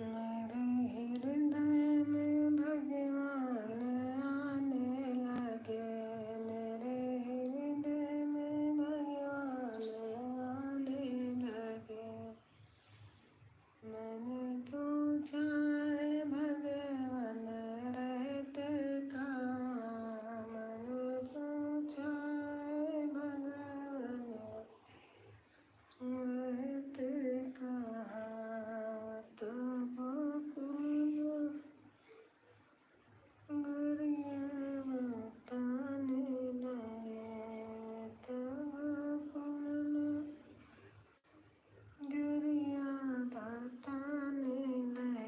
मेरे हृदय में भगवान आने लगे, मेरे हृदय में भगवान आने लगे। मैंने पूछा है भगवान रहते कहाँ, मैंने पूछा है भगवान रहते कहाँ। तो गुड़िया बताने लगे, गुड़िया बताने लगे।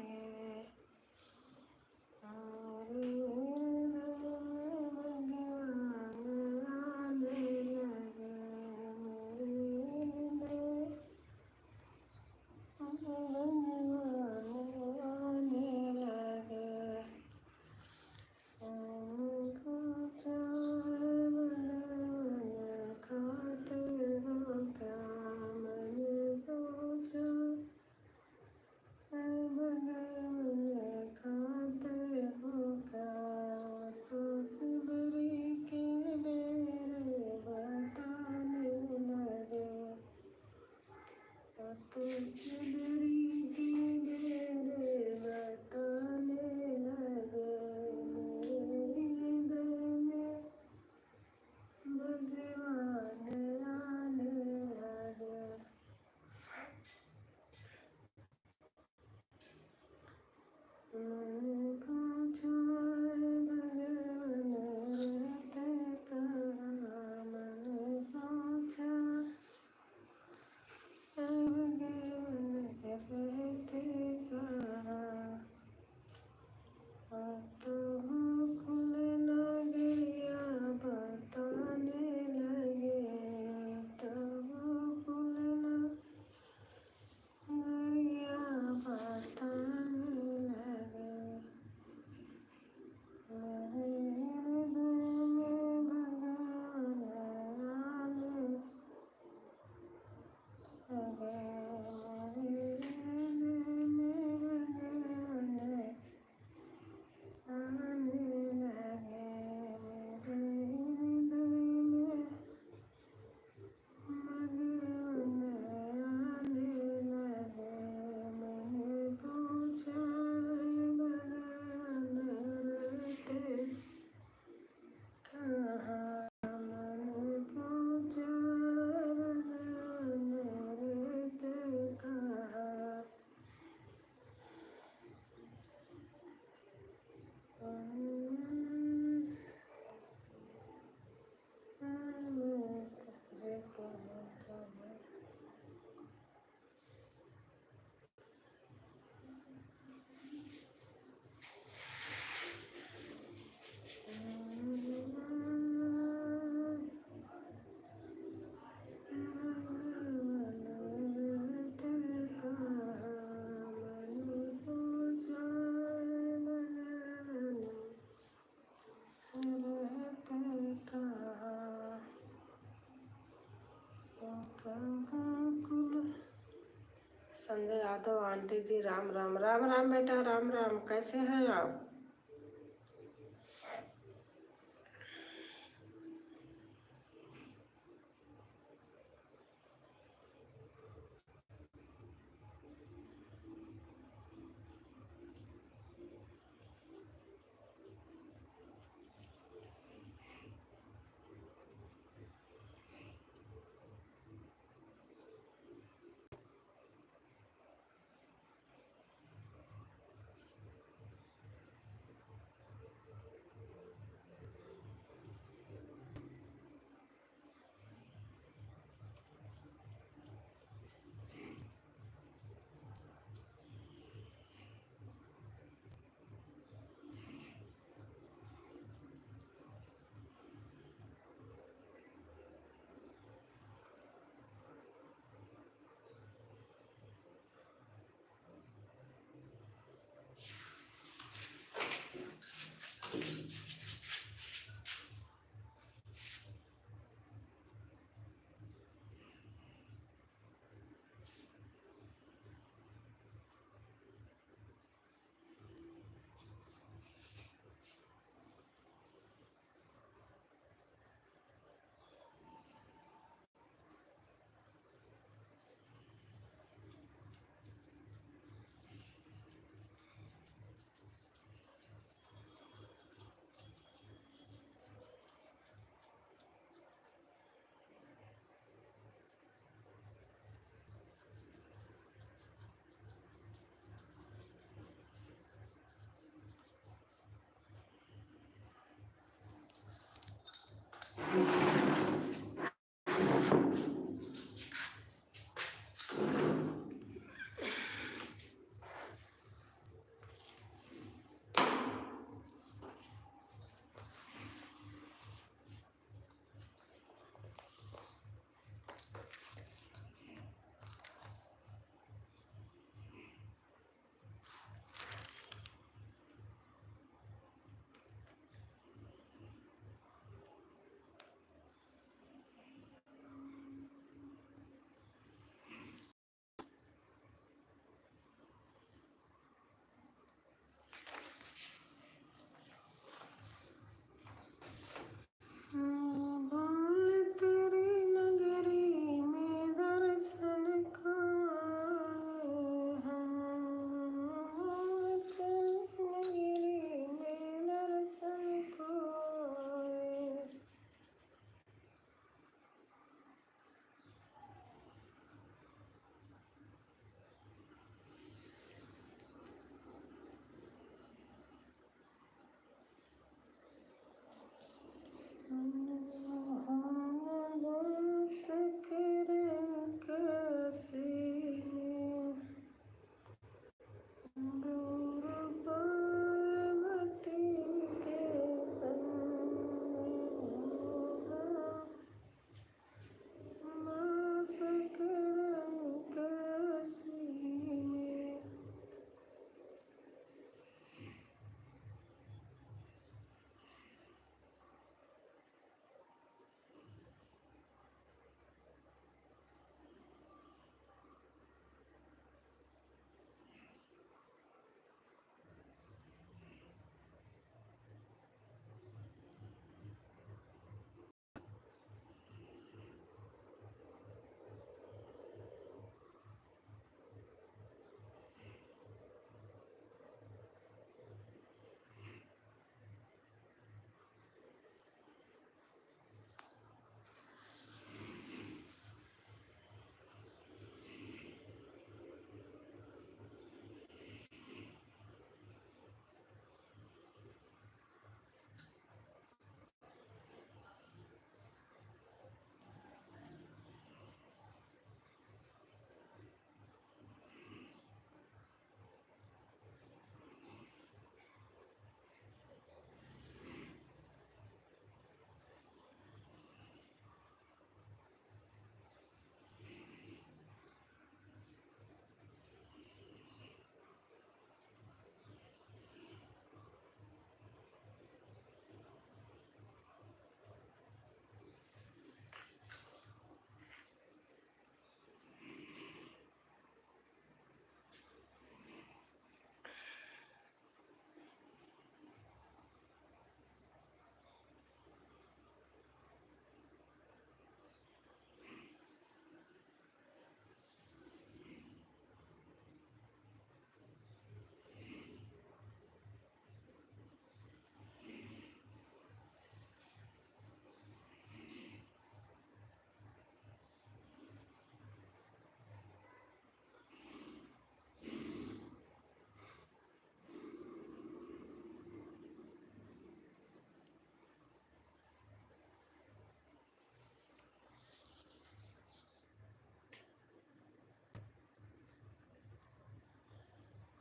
संजय यादव आंटी जी राम राम। राम राम बेटा, राम राम। कैसे हैं आप?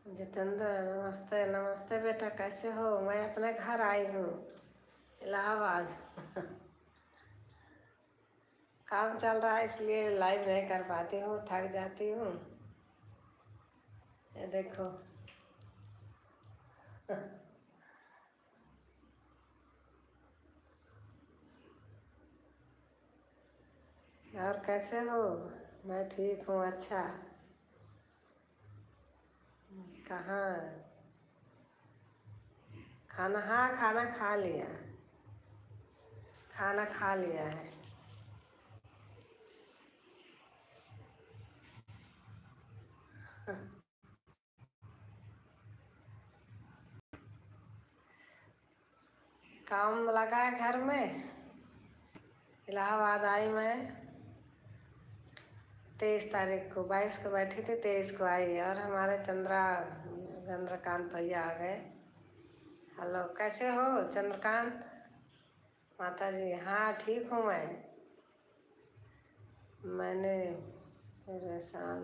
जितेंद्र, नमस्ते नमस्ते बेटा, कैसे हो? मैं अपने घर आई हूँ इलाहाबाद। काम चल रहा है इसलिए लाइव नहीं कर पाती हूँ, थक जाती हूँ। ये देखो। और कैसे हो? मैं ठीक हूँ। अच्छा, कहाँ? खाना, हाँ खाना खा लिया, खाना खा लिया है। काम लगा है घर में। इलाहाबाद आई मैं 23 तारीख को, 22 को बैठी थी, 23 को आई। और हमारे चंद्रकांत भैया आ गए। हेलो, कैसे हो चंद्रकांत? माता जी, हाँ ठीक हूँ मैं। मैंने परेशान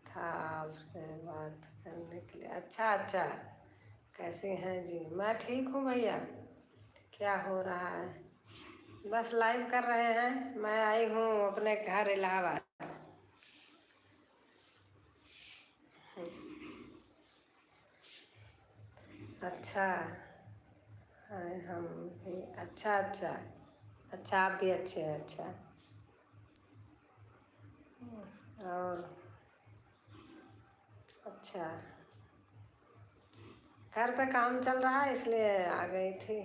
था आपसे बात करने के लिए। अच्छा अच्छा, कैसे हैं जी? मैं ठीक हूँ भैया। क्या हो रहा है? बस लाइव कर रहे हैं। मैं आई हूँ अपने घर इलाहाबाद। अच्छा, हाँ हम भी। अच्छा अच्छा अच्छा, आप भी अच्छे हैं। अच्छा, और अच्छा, घर पे काम चल रहा है इसलिए आ गई थी।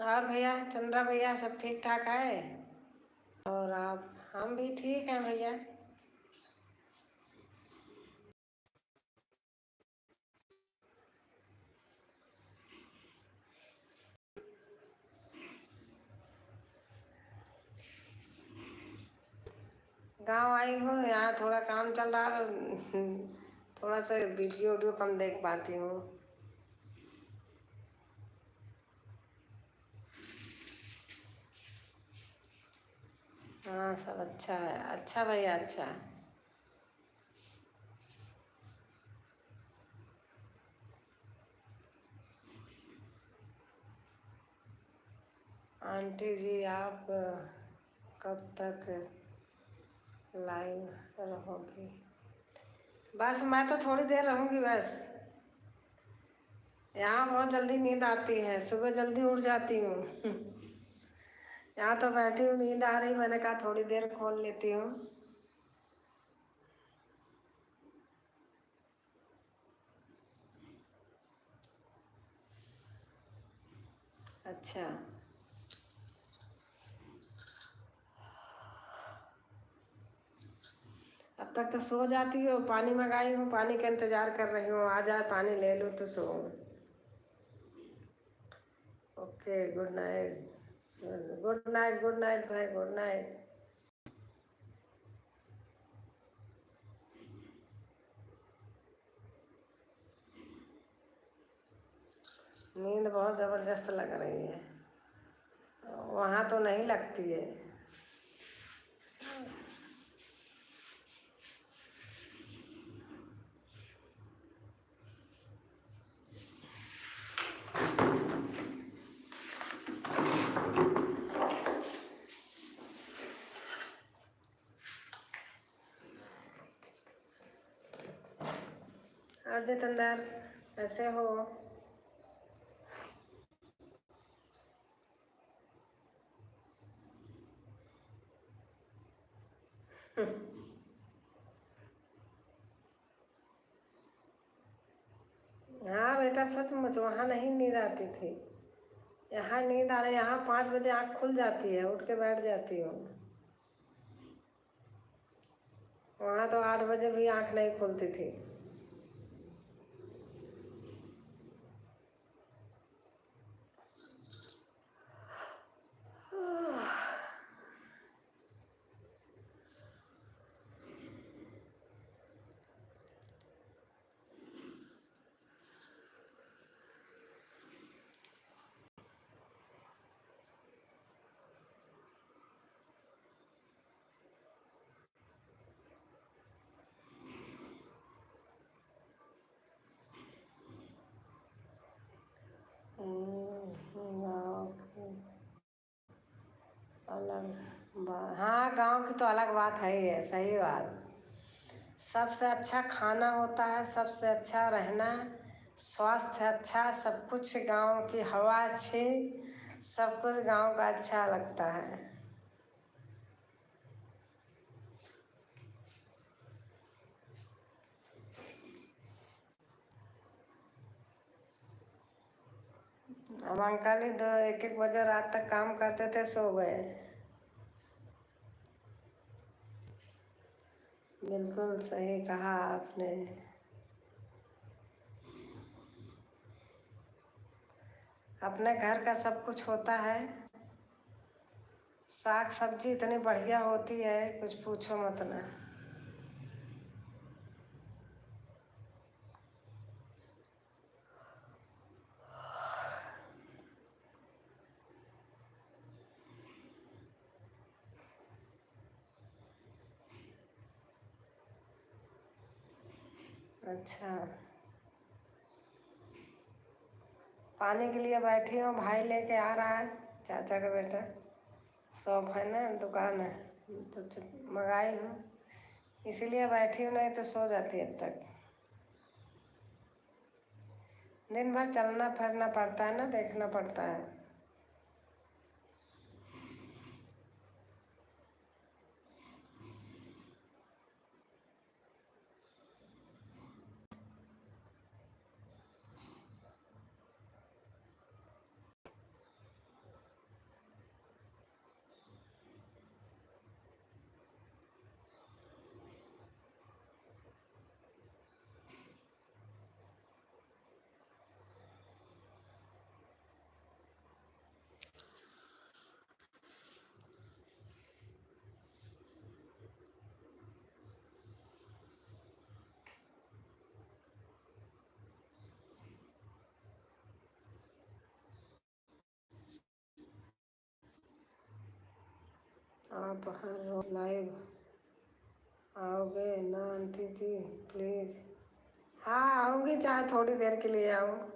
और भैया, चंद्रा भैया सब ठीक ठाक है? और आप? हम भी ठीक हैं भैया। गांव आई हूँ, यहाँ थोड़ा काम चल रहा है। थोड़ा सा वीडियो वीडियो कम देख पाती हूँ। हाँ सब अच्छा है। अच्छा भैया, अच्छा। आंटी जी, आप कब तक लाइव रहोगी? बस मैं तो थोड़ी देर रहूँगी बस। यहाँ बहुत जल्दी नींद आती है, सुबह जल्दी उठ जाती हूँ। यहाँ तो बैठी हूँ, नींद आ रही, मैंने कहा थोड़ी देर खोल लेती हूँ। अच्छा, अब तक तो सो जाती हो। पानी मंगाई हूँ, पानी का इंतज़ार कर रही हूँ, आ जाए पानी ले लूँ तो सो। Okay, good night. Good night, good night भाई, गुड नाइट। नींद बहुत ज़बरदस्त लग रही है। वहाँ तो नहीं लगती है। और जितेंद्र, कैसे हो? हाँ बेटा, सचमुच वहाँ नहीं नींद आती थी। यहाँ नींद आ रही। यहाँ 5 बजे आँख खुल जाती है, उठ के बैठ जाती हूँ। वहाँ तो 8 बजे भी आँख नहीं खुलती थी। अलग बात, हाँ गांव की तो अलग बात है ही है, सही बात। सबसे अच्छा खाना होता है, सबसे अच्छा रहना, स्वास्थ्य अच्छा, सब कुछ गांव की हवा अच्छी, सब कुछ गांव का अच्छा लगता है। अब अंकल ही 1-1 बजे रात तक काम करते थे, सो गए। बिल्कुल सही कहा आपने। अपने घर का सब कुछ होता है, साग सब्जी इतनी बढ़िया होती है, कुछ पूछो मत ना। अच्छा, पानी के लिए बैठी हूँ, भाई लेके आ रहा है, चाचा का बेटा। शॉप है ना, दुकान है, तो मंगाई हूँ, इसीलिए बैठी हूँ, नहीं तो सो जाती अब तक। दिन भर चलना फिरना पड़ता है ना, देखना पड़ता है। आप हर रोज लाइव आओगे ना आंटी जी, प्लीज़? हाँ आऊँगी, चाहे थोड़ी देर के लिए आऊँगी।